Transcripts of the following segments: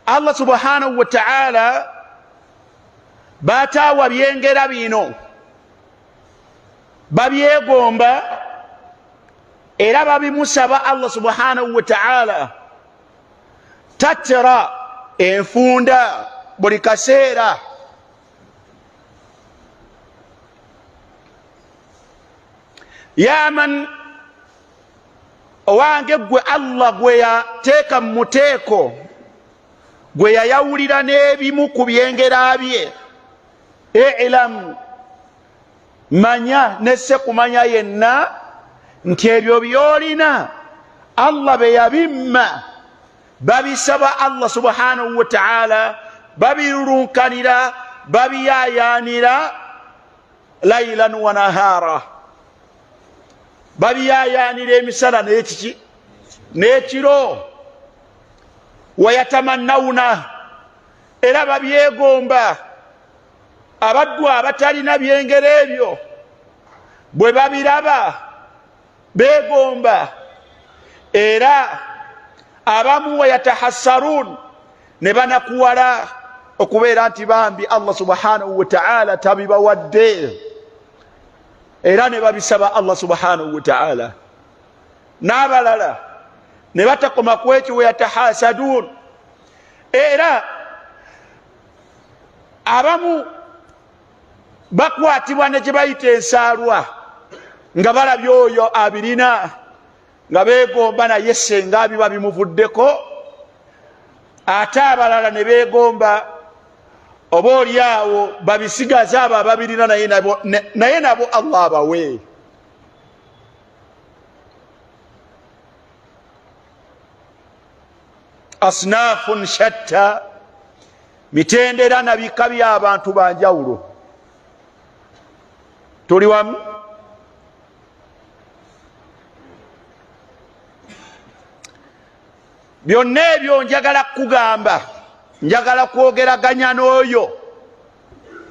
Allah subhanahu wa ta'ala batawa byengera bino babyegomba era babimusaba Allah subhanahu wa ta'ala tatira enfunda buli kaseera yaman owange gwe Allah gwe yateeka mu muteeko gwe yayawulira n'ebimu ku byengera bye ilam manya nesse kumanya yenna nti ebyo byolina Allah be yabimma babisaba Allah subhanahu wa ta'ala babirunkanira babiyayanira laylan wa nahara babiyayanira emisana n'ekiro wayatamannawuna era babyegomba abaddu abatalina byengera ebyo bwe babiraba begomba era abamu wayatahassarun ne banakuwala okubeera nti bambi Allah subhanahu wa ta'ala tabibawadde era ne babisaba Allah subhanahu wa ta'ala n'abalala ne batakoma ku ekyo wayatahasadun era abamu bakwatibwa ne gye bayita ensaalwa nga balabye oyo abirina nga begomba naye senga biba bimuvuddeko ate abalala ne begomba oba oli awo babisigaze abo ababirina naye nabo Allah abawe asnafun shatta mitendera na bika by'abantu banjawulo tuli wamu byonna ebyo njagala kugamba njagala kwogeraganya n'oyo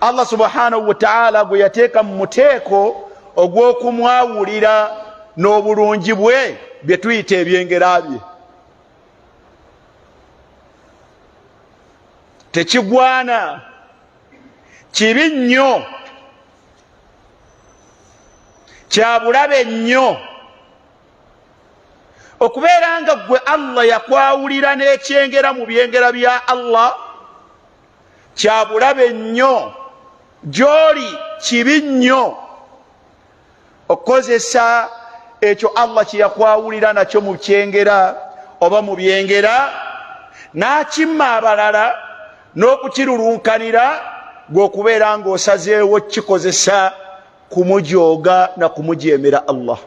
Allah subhanahu wa ta'ala gwe yateeka mu muteeko ogw'okumwawulira n'obulungi bwe bye tuyita ebyengera bye tekigwana kibi nnyo kyabulabe nnyo okubeera nga gwe Allah yakwawulira n'ekyengera mu byengera bya Allah kyabulabe nnyo gy'oli kibi nnyo okukozesa ekyo Allah kye yakwawulira nakyo mu kyengera oba mu byengera n'akimma abalala n'okukirulunkanira gwe okubeera ng'osazeewo kikozesa kumujooga na kumujeemera Allah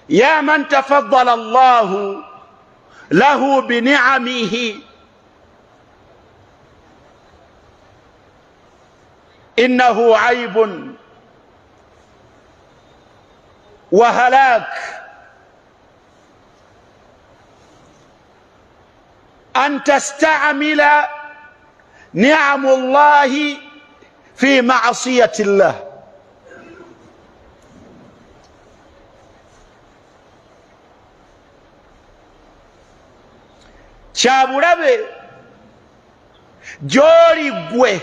يا من تفضل الله له بنعمه إنه عيب وهلاك أن تستعمل نعم الله في معصية الله kyabulabe gy'oli gwe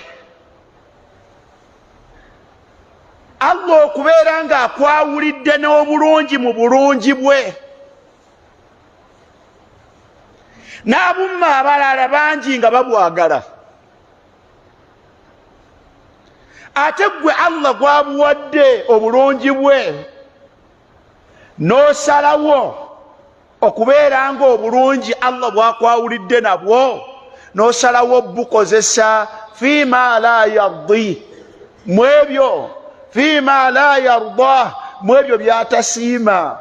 Allah okubeera ng'akwawulidde n'obulungi mu bulungi bwe n'abumma abalala bangi nga babwagala ate gwe Allah gwabuwadde obulungi bwe n'osalawo okubeera nga obulungi Allah bwakwawulidde nabwo n'osalawo bukozesa fima la yardi mu ebyo fima la yarda mu ebyo byatasiima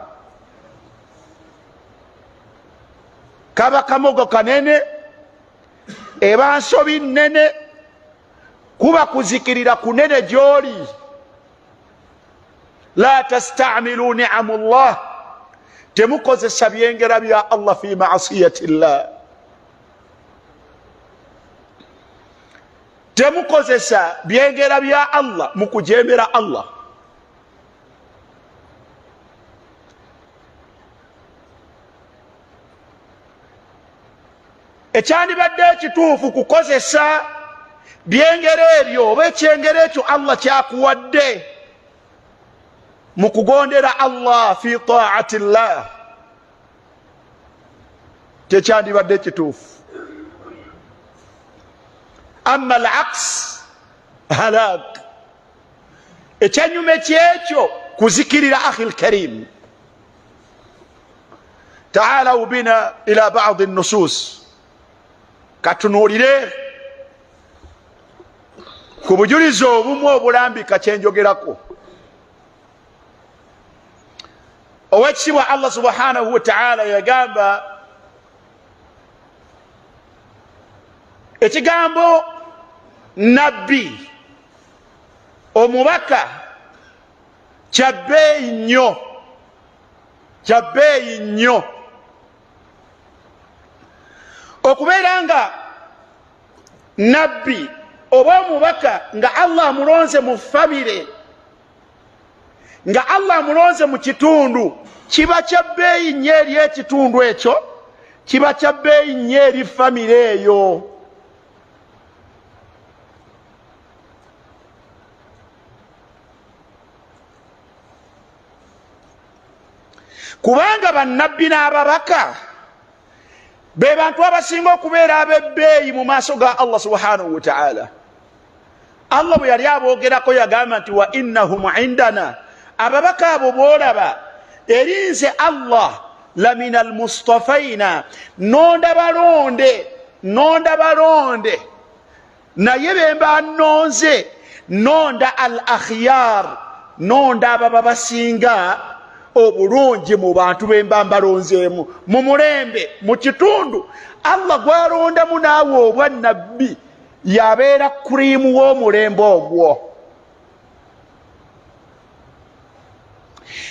kaba kamogo kanene eba nsobi nnene kuba kuzikirira kunene gy'oli la tastamilu ni'amu llah temukozesa byengera bya Allah fi ma'asiyati llah temukozesa byengera bya Allah mu kujeemera Allah ekyandibadde ekituufu kukozesa byengero ebyo oba ekyengero ekyo Allah kyakuwadde mu kugondera Allah fi taati llah, kyekyandibadde ekituufu. Amma al-aks halak, ekyanyume kyekyo kuzikirira. Akhi al-karim, taalaw bina ila ba'd an-nusus, katunuulire ku bujulizi obumu obulambika kyenjogerako. Owekitibwa Allah subhanahu wa ta'ala yagamba ekigambo nabbi, omubaka, kyabbeeyi nnyo, kyabbeeyi nnyo. Okubeera nga nabbi oba omubaka nga Allah amulonze mu famire, nga Allah amulonze mu kitundu, kiba kyabbeeyi nnyo eri ekitundu ekyo, kiba kyabbeeyi nnyo eri famire eyo. Kubanga bannabbi n'ababaka be bantu abasinga okubeera ab'ebbeeyi mu maaso ga Allah subhanahu wa ta'ala. Allah bwe yali aboogerako yagamba nti wa innahum indana, ababaka abo boolaba eri nze Allah la min almustafaina, nonda balonde naye bemba nonze, nonda al akhyar, nonda ababa basinga obulungi mu bantu bemba mbalonzeemu mu mulembe mu kitundu. Allah gwalondamu naawe obwa nabbi yabeera kuriimu w'omulembe ogwo.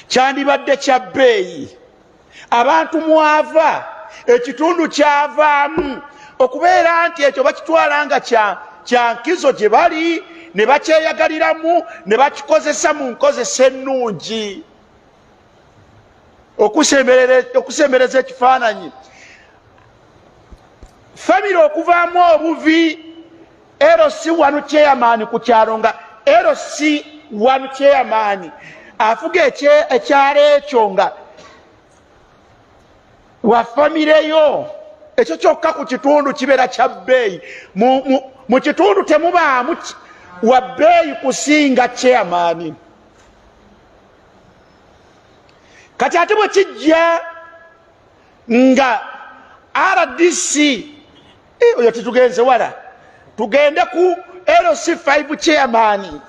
Kyandibadde kyabbeeyi abantu mwava, ekitundu kyavaamu okubeera nti ekyo bakitwala nga kya nkizo gye bali, ne bakyeyagaliramu, ne bakikozesa mu nkozesa ennungi okusembereza ekifaananyi. Famire okuvaamu obuvi, LC1 chairman ku kyalo nga LC1 chairman afuga ekyalo ekyo nga wa famire yo, ekyo kyokka ku kitundu kibeera kya bbeeyi. Mu kitundu temubaamu wa bbeeyi kusinga chairman. Kati ate bwe kijja nga RDC oyo titugenze wala, tugende ku LC5 chairman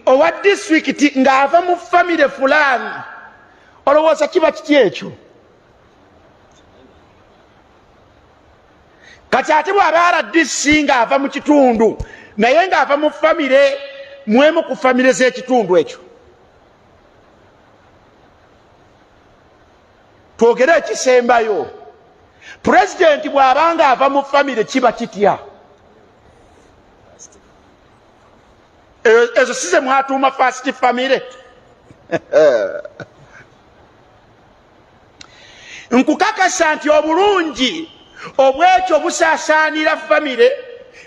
owa district ng'ava mu famire fulani, olowooza kiba kiti ekyo? Kati ate bw'aba RDC ng'ava mu kitundu naye ng'ava mu famire, mwemu ku famire z'ekitundu ekyo, twogere ekisembayo. Pulezidenti bw'abanga ava mu famire kiba kitya? Ezo size mwatuuma first famire. Nkukakasa nti obulungi obwekyo busaasaanira famire,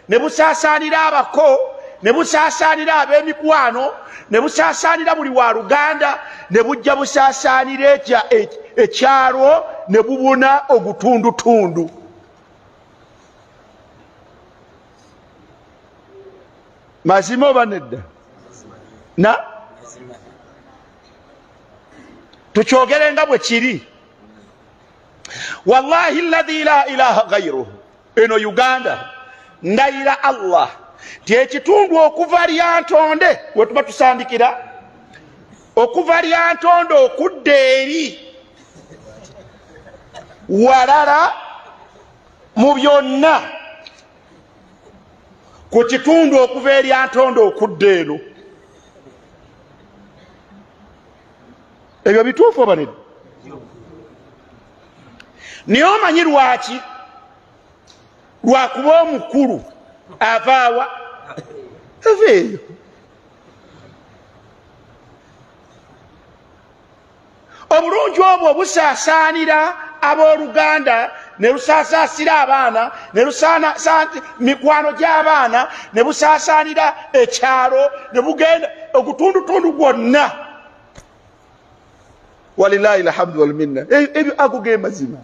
ne busaasaanira abako, ne busaasaanira ab'emikwano, ne busaasaanira buli wa Luganda, ne bujja busaasaanira ekyalo, ne bubuna ogutundutundu. Mazima oba nedda? Na tukyogere nga bwe kiri. Wallahi alladhi la ilaha ghayruhu, eno Uganda ndayira Allah ti ekitundu okuva lyantonde we tuba tusandikira, okuva lyantonde okudda eri walala mu byonna, ku kitundu okuva eryantonde okudda eno, ebyo bituufu oba nedda? Naye omanyi lwaki? Lwakuba omukulu avaawa, ava eyo. Obulungi obwo busaasaanira abooluganda ne lusaasaasira abaana ne lusaana mikwano gy'abaana ne busaasaanira ekyalo ne bugenda okutundutundu gwonna. Walillahi alhamdu walminna. Ebyo ago ge mazima.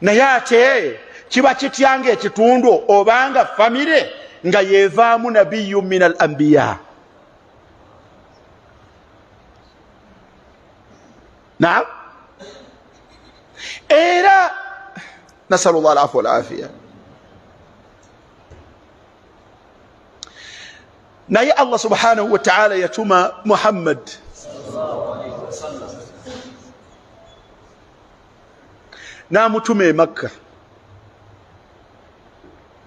Naye ate kiba kityanga ekitundu obanga famire nga yevaamu nabiyyu min al anbiya. Naam. Era nasallallahu alafwa wal afiya. Naye Allah subhanahu wa ta'ala yatuma Muhammad n'amutuma e Makka.